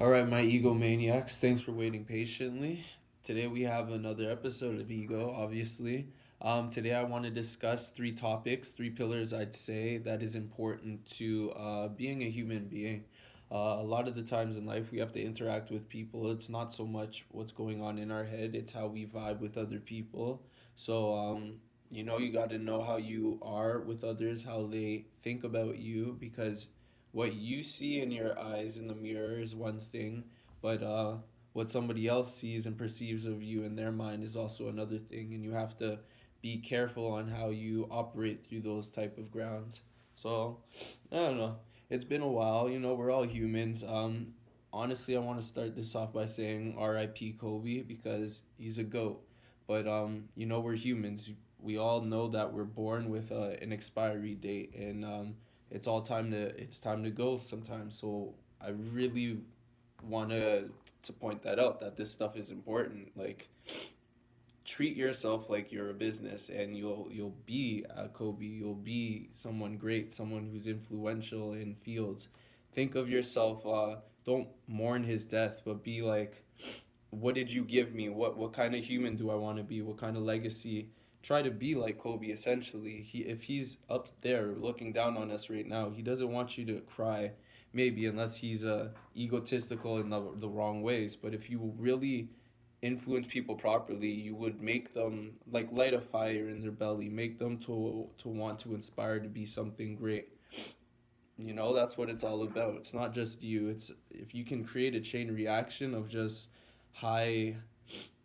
All right, my egomaniacs, thanks for waiting patiently. Today we have another episode of Ego, obviously. Today I want to discuss three topics, three pillars I'd say that is important to being a human being. A lot of the times in life we have to interact with people. It's not so much what's going on in our head, it's how we vibe with other people. So, you got to know how you are with others, how they think about you, because what you see in your eyes in the mirror is one thing, but what somebody else sees and perceives of you in their mind is also another thing, and you have to be careful on how you operate through those type of grounds. So, I don't know. It's been a while. We're all humans. Honestly, I want to start this off by saying R.I.P. Kobe because he's a goat. But we're humans. We all know that we're born with an expiry date, and it's time to go sometimes. So I really want to point that out, that this stuff is important. Like, treat yourself like you're a business, and you'll be a Kobe. You'll be someone great, someone who's influential in fields. Think of yourself. Don't mourn his death, but be like, what did you give me? What kind of human do I want to be? What kind of legacy? Try to be like Kobe. Essentially, if he's up there looking down on us right now, he doesn't want you to cry. Maybe unless he's egotistical in the wrong ways. But if you really influence people properly, you would make them like light a fire in their belly, make them to want to inspire to be something great. That's what it's all about. It's not just you. It's if you can create a chain reaction of just high,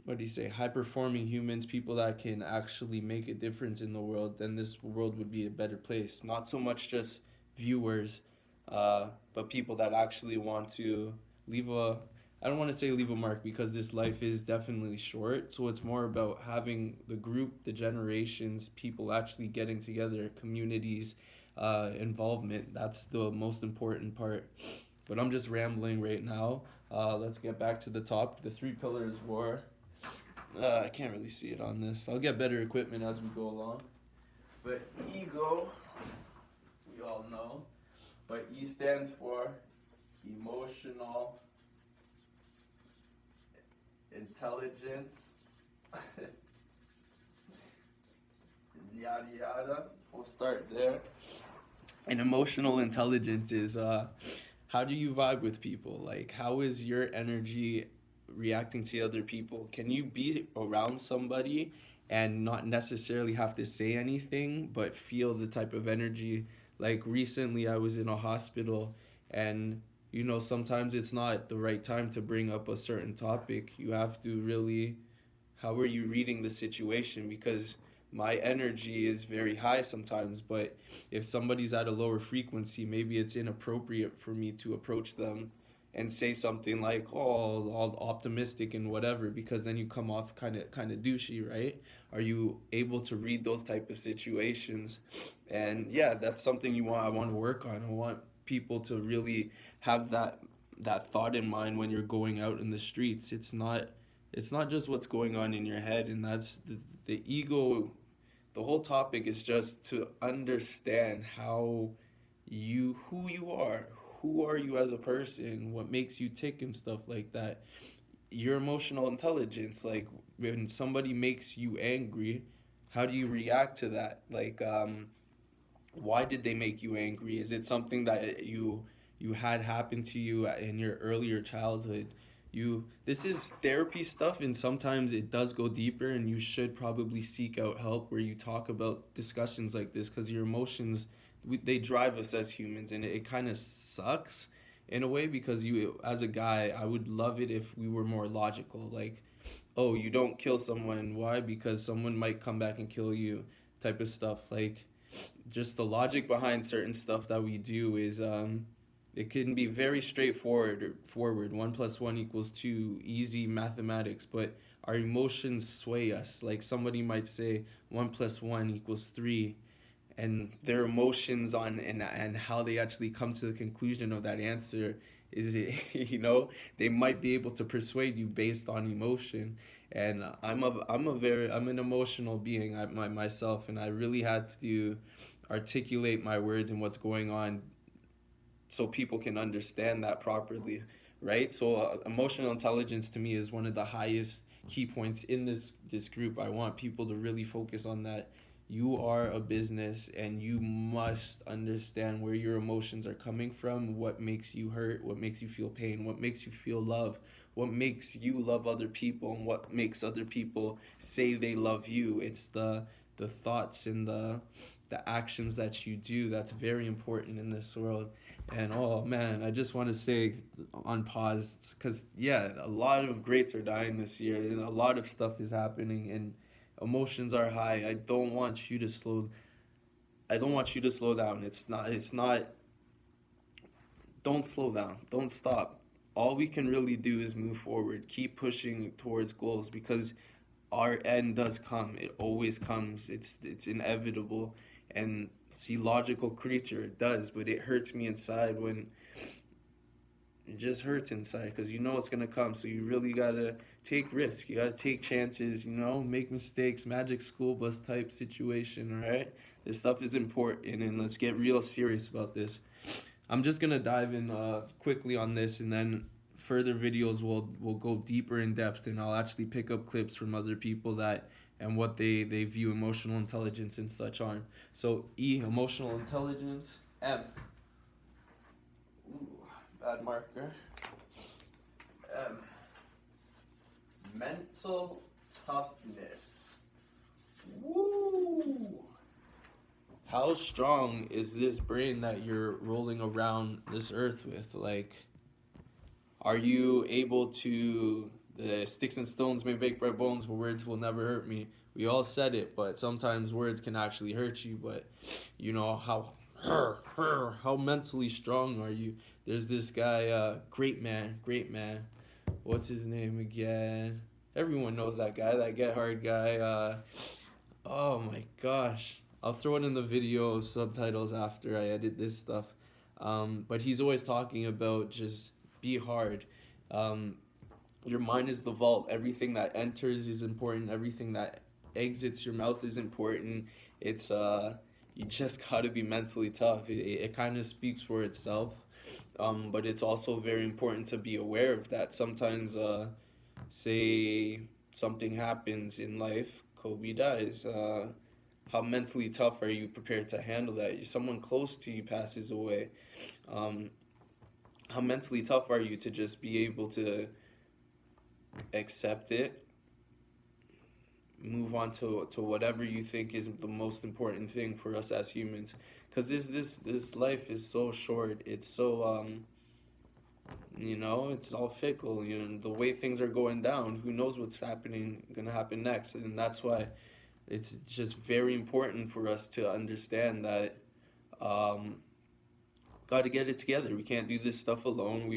what do you say, high performing humans, people that can actually make a difference in the world, then this world would be a better place. Not so much just viewers, but people that actually want to leave a, I don't want to say leave a mark because this life is definitely short. So it's more about having the group, the generations, people actually getting together, communities, involvement. That's the most important part. But I'm just rambling right now. Let's get back to the top. The three pillars were. I can't really see it on this. I'll get better equipment as we go along. But ego, we all know. But E stands for emotional intelligence. Yada yada. We'll start there. And emotional intelligence is how do you vibe with people? Like, how is your energy reacting to other people? Can you be around somebody and not necessarily have to say anything, but feel the type of energy? Like, recently, I was in a hospital, and sometimes it's not the right time to bring up a certain topic. You have to really, how are you reading the situation? Because my energy is very high sometimes, but if somebody's at a lower frequency, maybe it's inappropriate for me to approach them and say something like, "Oh, all optimistic and whatever," because then you come off kind of douchey, right? Are you able to read those type of situations? And yeah, that's something I want to work on. I want people to really have that thought in mind when you're going out in the streets. It's not just what's going on in your head, and that's the ego. The whole topic is just to understand who you are, who are you as a person, what makes you tick and stuff like that. Your emotional intelligence, like when somebody makes you angry, how do you react to that? Like, why did they make you angry? Is it something that you had happen to you in your earlier childhood? This is therapy stuff, and sometimes it does go deeper, and you should probably seek out help where you talk about discussions like this, because your emotions, they drive us as humans, and it kind of sucks in a way, because you, as a guy, I would love it if we were more logical. Like, oh, you don't kill someone, why? Because someone might come back and kill you, type of stuff. Like, just the logic behind certain stuff that we do is it can be very forward. 1 plus 1 equals 2, easy mathematics, but our emotions sway us. Like, somebody might say 1 plus 1 equals 3, and their emotions on and how they actually come to the conclusion of that answer is it they might be able to persuade you based on emotion. And I'm an emotional being, myself, and I really had to articulate my words and what's going on so people can understand that properly, right? So emotional intelligence to me is one of the highest key points in this group. I want people to really focus on that. You are a business and you must understand where your emotions are coming from, what makes you hurt, what makes you feel pain, what makes you feel love, what makes you love other people, and what makes other people say they love you. It's the thoughts and the actions that you do that's very important in this world. And oh man, I just want to say on pause, because yeah, a lot of greats are dying this year and a lot of stuff is happening and emotions are high. I don't want you to slow down. It's not don't slow down. Don't stop. All we can really do is move forward. Keep pushing towards goals because our end does come. It always comes. It's inevitable. And see, logical creature, it does, but it hurts me inside when it just hurts inside because you know it's gonna come. So you really gotta take risks. You gotta take chances. Make mistakes. Magic school bus type situation. All right, this stuff is important, and let's get real serious about this. I'm just gonna dive in quickly on this, and then further videos will go deeper in depth, and I'll actually pick up clips from other people that and what they view emotional intelligence and such on. So E, emotional intelligence. M, ooh, bad marker. M, mental toughness. Woo! How strong is this brain that you're rolling around this earth with? Like, are you able to, the sticks and stones may break my bones, but words will never hurt me. We all said it, but sometimes words can actually hurt you. But how mentally strong are you? There's this guy, great man. What's his name again? Everyone knows that guy, that Get Hard guy. Oh my gosh. I'll throw it in the video subtitles after I edit this stuff. But he's always talking about just be hard. Um, your mind is the vault. Everything that enters is important. Everything that exits your mouth is important. It's you just gotta be mentally tough. It kind of speaks for itself. But it's also very important to be aware of that. Sometimes, say something happens in life, Kobe dies. How mentally tough are you prepared to handle that? Someone close to you passes away. Um, how mentally tough are you to just be able to accept it, move on to whatever you think is the most important thing for us as humans? Because this life is so short. It's so it's all fickle. The way things are going down, who knows what's gonna happen next, and that's why it's just very important for us to understand that um, got to get it together. We can't do this stuff alone.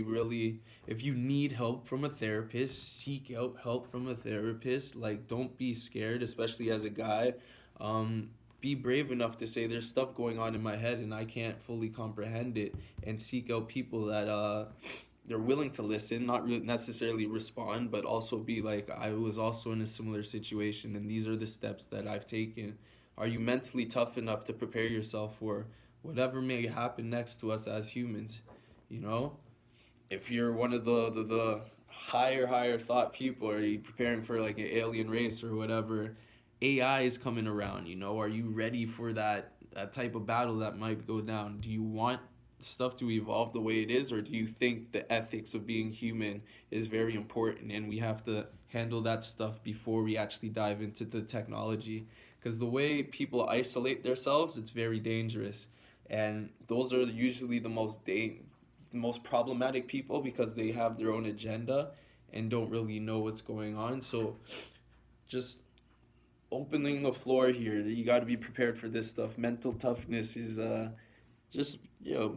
If you need help from a therapist, seek out help from a therapist. Like, don't be scared, especially as a guy. Be brave enough to say there's stuff going on in my head and I can't fully comprehend it, and seek out people that they're willing to listen, not necessarily respond, but also be like, I was also in a similar situation and these are the steps that I've taken. Are you mentally tough enough to prepare yourself for whatever may happen next to us as humans? You know, if you're one of the higher thought people, are you preparing for like an alien race or whatever? AI is coming around. Are you ready for that type of battle that might go down? Do you want stuff to evolve the way it is, or do you think the ethics of being human is very important and we have to handle that stuff before we actually dive into the technology? Because the way people isolate themselves, it's very dangerous, and those are usually the most problematic people because they have their own agenda and don't really know what's going on. So just opening the floor here, that you got to be prepared for this stuff. Mental toughness is just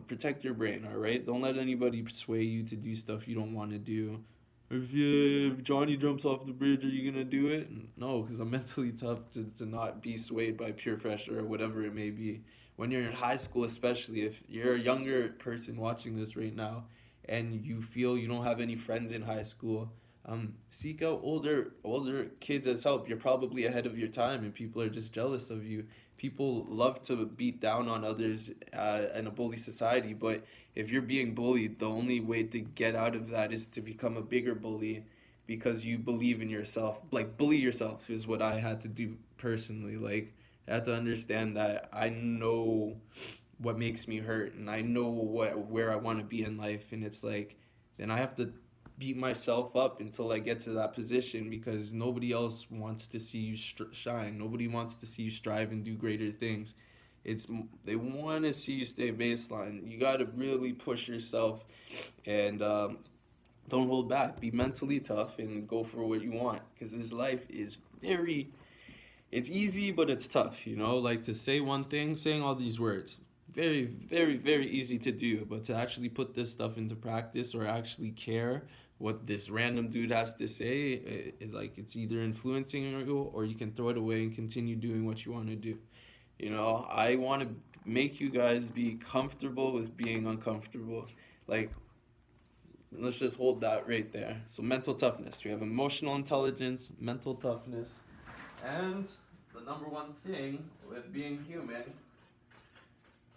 protect your brain. All right, don't let anybody sway you to do stuff you don't want to do. If Johnny jumps off the bridge, are you gonna do it? No, because I'm mentally tough to not be swayed by peer pressure or whatever it may be. When you're in high school, especially if you're a younger person watching this right now and you feel you don't have any friends in high school, Seek out older kids as help. You're probably ahead of your time, and people are just jealous of you. People love to beat down on others in a bully society, but if you're being bullied, the only way to get out of that is to become a bigger bully because you believe in yourself. Like, bully yourself is what I had to do personally. Like, I had to understand that I know what makes me hurt, and I know where I want to be in life, and it's like then I have to beat myself up until I get to that position because nobody else wants to see you shine. Nobody wants to see you strive and do greater things. It's they want to see you stay baseline. You got to really push yourself and don't hold back. Be mentally tough and go for what you want because this life is very it's easy, but it's tough, you know? Like to say one thing, saying all these words. Very, very, very easy to do, but to actually put this stuff into practice or actually care what this random dude has to say is like it's either influencing you or you can throw it away and continue doing what you want to do. You know, I want to make you guys be comfortable with being uncomfortable. Like, let's just hold that right there. So, mental toughness. We have emotional intelligence, mental toughness, and the number one thing with being human,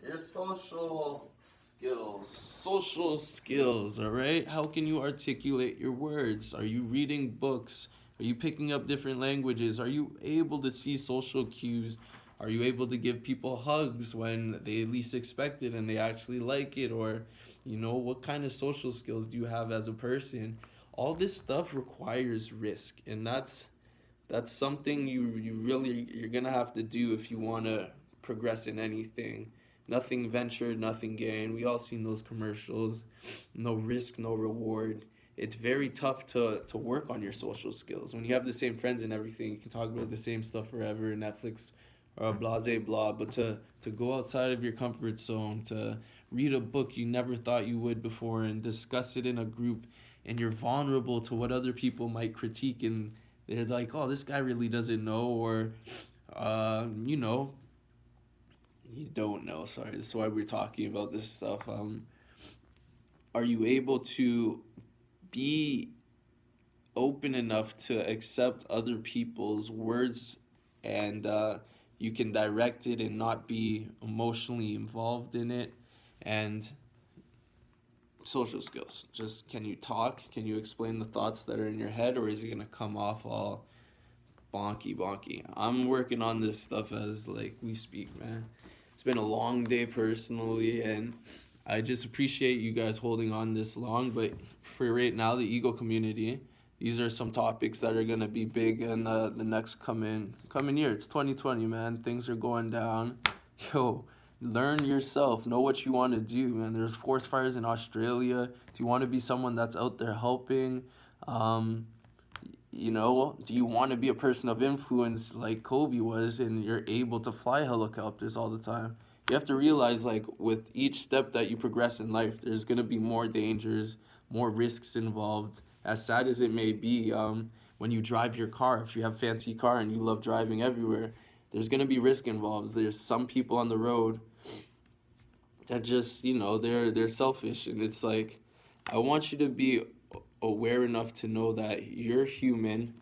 your social skills. Social skills, all right? How can you articulate your words? Are you reading books? Are you picking up different languages? Are you able to see social cues? Are you able to give people hugs when they least expect it and they actually like it? Or, you know, what kind of social skills do you have as a person? All this stuff requires risk, and that's something you're gonna have to do if you want to progress in anything. Nothing ventured, nothing gained. We all seen those commercials. No risk, no reward. It's very tough to work on your social skills. When you have the same friends and everything, you can talk about the same stuff forever, Netflix or blase blah. But to go outside of your comfort zone, to read a book you never thought you would before and discuss it in a group, and you're vulnerable to what other people might critique, and they're like, oh, this guy really doesn't know, or, you know, you don't know. Sorry, this is why we're talking about this stuff. Are you able to be open enough to accept other people's words and you can direct it and not be emotionally involved in it? And social skills. Just can you talk? Can you explain the thoughts that are in your head, or is it gonna come off all bonky? I'm working on this stuff as like we speak, man. It's been a long day personally, and I just appreciate you guys holding on this long. But for right now, the ego community, these are some topics that are gonna be big in the next coming year. It's 2020, man. Things are going down. Yo, learn yourself. Know what you want to do, man. There's forest fires in Australia. Do you want to be someone that's out there helping? Um, you know, do you want to be a person of influence like Kobe was and you're able to fly helicopters all the time? You have to realize, like, with each step that you progress in life, there's going to be more dangers, more risks involved. As sad as it may be, when you drive your car, if you have a fancy car and you love driving everywhere, there's going to be risk involved. There's some people on the road that just, you know, they're selfish. And it's like, I want you to be aware enough to know that you're human,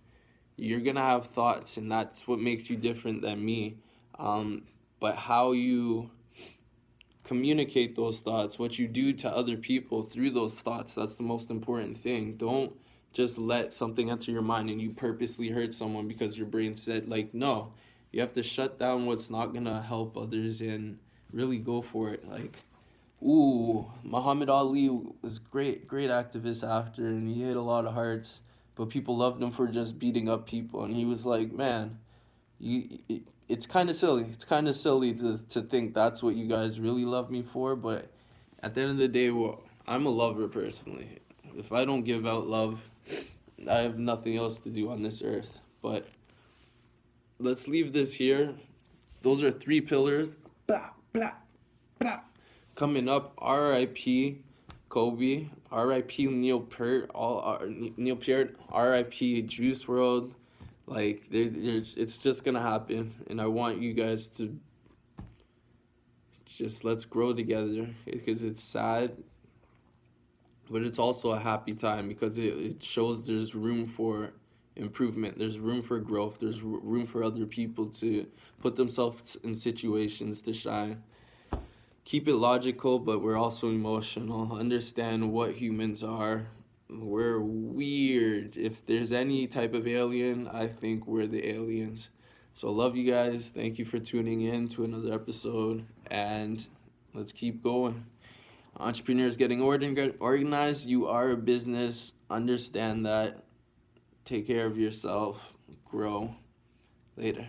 you're gonna have thoughts, and that's what makes you different than me. But how you communicate those thoughts, what you do to other people through those thoughts, that's the most important thing. Don't just let something enter your mind and you purposely hurt someone because your brain said, like, no. You have to shut down what's not gonna help others and really go for it. Like, ooh, Muhammad Ali was great activist after, and he hit a lot of hearts, but people loved him for just beating up people, and he was like, man, it's kind of silly. It's kind of silly to think that's what you guys really love me for, but at the end of the day, well, I'm a lover personally. If I don't give out love, I have nothing else to do on this earth. But let's leave this here. Those are three pillars. Blah, blah, blah. Coming up, R.I.P. Kobe, R.I.P. Neil Peart, Neil Peart, R.I.P. Juice WRLD. Like, it's just gonna happen, and I want you guys to just let's grow together because it's sad. but it's also a happy time because it shows there's room for improvement, there's room for growth, there's room for other people to put themselves in situations to shine. Keep it logical, but we're also emotional. Understand what humans are. We're weird. If there's any type of alien, I think we're the aliens. So love you guys. Thank you for tuning in to another episode, and let's keep going. Entrepreneurs getting organized. You are a business. Understand that. Take care of yourself. Grow. Later.